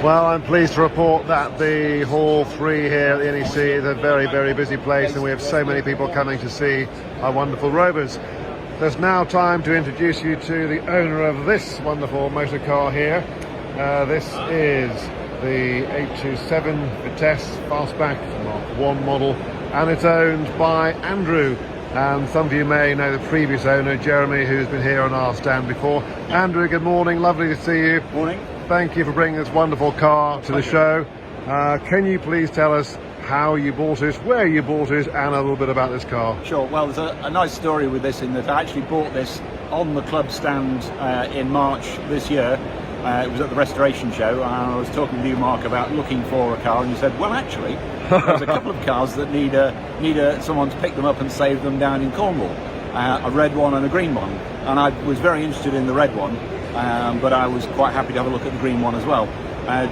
Well, I'm pleased to report that the Hall 3 here at the NEC is a very, very busy place, and we have so many people coming to see our wonderful rovers. There's now time to introduce you to the owner of this wonderful motor car here. This is the 827 Vitesse Fastback Mark 1 model, and it's owned by Andrew. And some of you may know the previous owner, Jeremy, who's been here on our stand before. Andrew, good morning, lovely to see you. Morning. Thank you for bringing this wonderful car to the show. Can you please tell us how you bought it, where you bought it, and a little bit about this car? Sure. Well, there's a nice story with this in that I actually bought this on the club stand in March this year. It was at the restoration show, and I was talking with you, Mark, about looking for a car, and you said, well, actually, there's a couple of cars that need someone to pick them up and save them down in Cornwall. A red one and a green one, and I was very interested in the red one, but I was quite happy to have a look at the green one as well.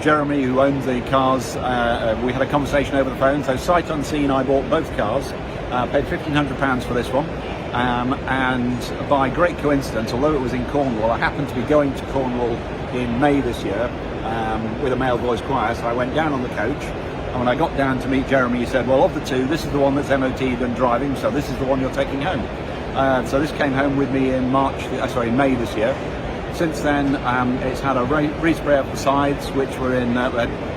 Jeremy, who owns the cars, we had a conversation over the phone, so sight unseen I bought both cars, paid £1,500 for this one, and by great coincidence, although it was in Cornwall, I happened to be going to Cornwall in May this year with a male voice choir, so I went down on the coach, and when I got down to meet Jeremy, he said, well, of the two, this is the one that's MOT'd and driving, so this is the one you're taking home. So this came home with me in May this year. Since then, it's had a respray up the sides, which were in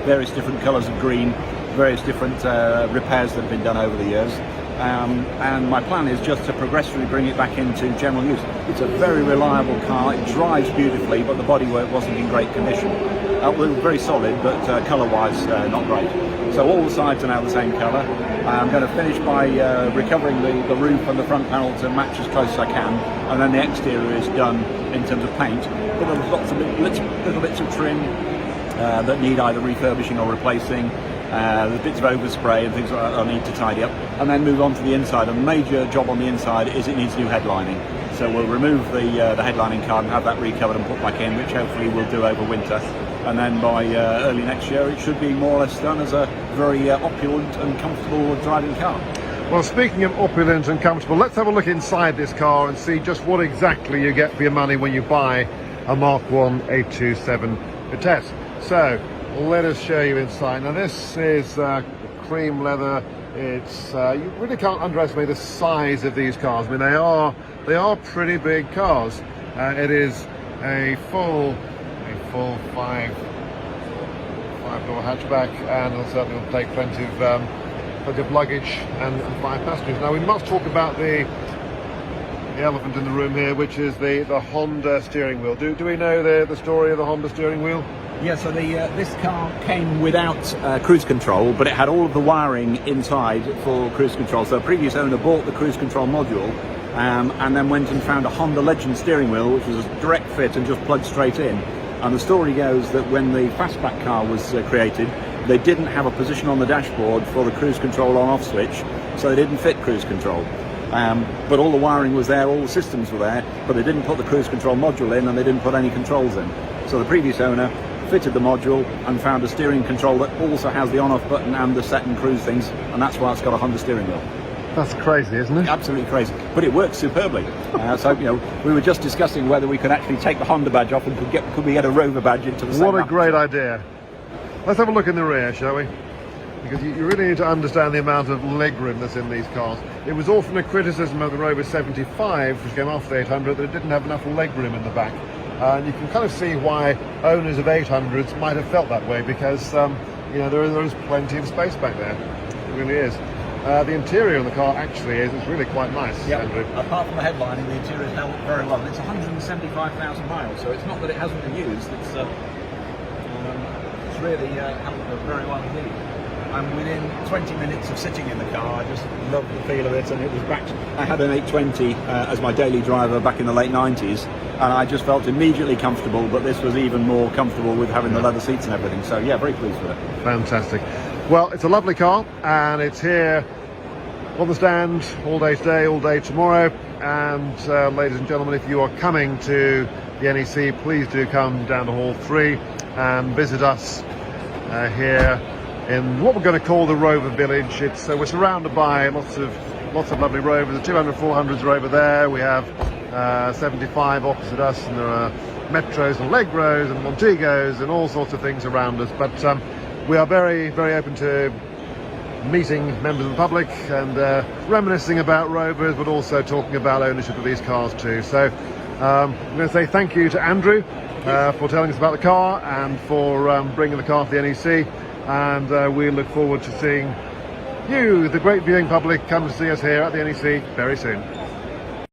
various different colours of green, various different repairs that have been done over the years. And my plan is just to progressively bring it back into general use. It's a very reliable car, it drives beautifully, but the bodywork wasn't in great condition. It was very solid, but colour-wise, not great. So all the sides are now the same colour. I'm going to finish by recovering the roof and the front panel to match as close as I can, and then the exterior is done in terms of paint. But there's lots of little bits of trim that need either refurbishing or replacing. There's bits of overspray and things like that I need to tidy up, and then move on to the inside. A major job on the inside is it needs new headlining. So we'll remove the headlining card and have that recovered and put back in, which hopefully we'll do over winter. And then by early next year, it should be more or less done as a very opulent and comfortable driving car. Well, speaking of opulent and comfortable, let's have a look inside this car and see just what exactly you get for your money when you buy a Mark 1 827 Vitesse. So let us show you inside. Now this is cream leather. It's you really can't underestimate the size of these cars. I mean, they are pretty big cars. It is a full five-door hatchback, and it certainly will take plenty of luggage and 5 passengers. Now we must talk about the elephant in the room here, which is the Honda steering wheel. Do we know the story of the Honda steering wheel? Yeah, so this car came without cruise control, but it had all of the wiring inside for cruise control. So the previous owner bought the cruise control module and then went and found a Honda Legend steering wheel, which was a direct fit and just plugged straight in. And the story goes that when the fastback car was created, they didn't have a position on the dashboard for the cruise control on-off switch, so they didn't fit cruise control. But all the wiring was there, all the systems were there, but they didn't put the cruise control module in, and they didn't put any controls in. So the previous owner fitted the module and found a steering control that also has the on-off button and the set and cruise things, and that's why it's got a Honda steering wheel. That's crazy, isn't it? Absolutely crazy, but it works superbly. So we were just discussing whether we could actually take the Honda badge off and could we get a Rover badge into the same. What a great idea. Let's have a look in the rear, shall we? Because you really need to understand the amount of legroom that's in these cars. It was often a criticism of the Rover 75, which came after the 800, that it didn't have enough legroom in the back. And you can kind of see why owners of 800s might have felt that way, because there is plenty of space back there. It really is. The interior of the car actually it's really quite nice. Yep. Andrew. Apart from the headlining, the interior is held up very well. It's 175,000 miles, so it's not that it hasn't been used. It's really held up very well indeed. And within 20 minutes of sitting in the car, I just loved the feel of it, and it was back. I had an 820 as my daily driver back in the late 90s, and I just felt immediately comfortable, but this was even more comfortable with having the leather seats and everything. So yeah, very pleased with it. Fantastic. Well, it's a lovely car, and it's here on the stand all day today, all day tomorrow. And ladies and gentlemen, if you are coming to the NEC, please do come down to Hall 3 and visit us here in what we're going to call the Rover Village. We're surrounded by lots of lovely Rovers. The 200, 400s are over there. We have 75 opposite us, and there are Metros and Allegros and Montegos and all sorts of things around us. But we are very, very open to meeting members of the public and reminiscing about Rovers, but also talking about ownership of these cars too. So I'm going to say thank you to Andrew for telling us about the car and for bringing the car to the NEC, and we look forward to seeing you, the great viewing public, come to see us here at the NEC very soon.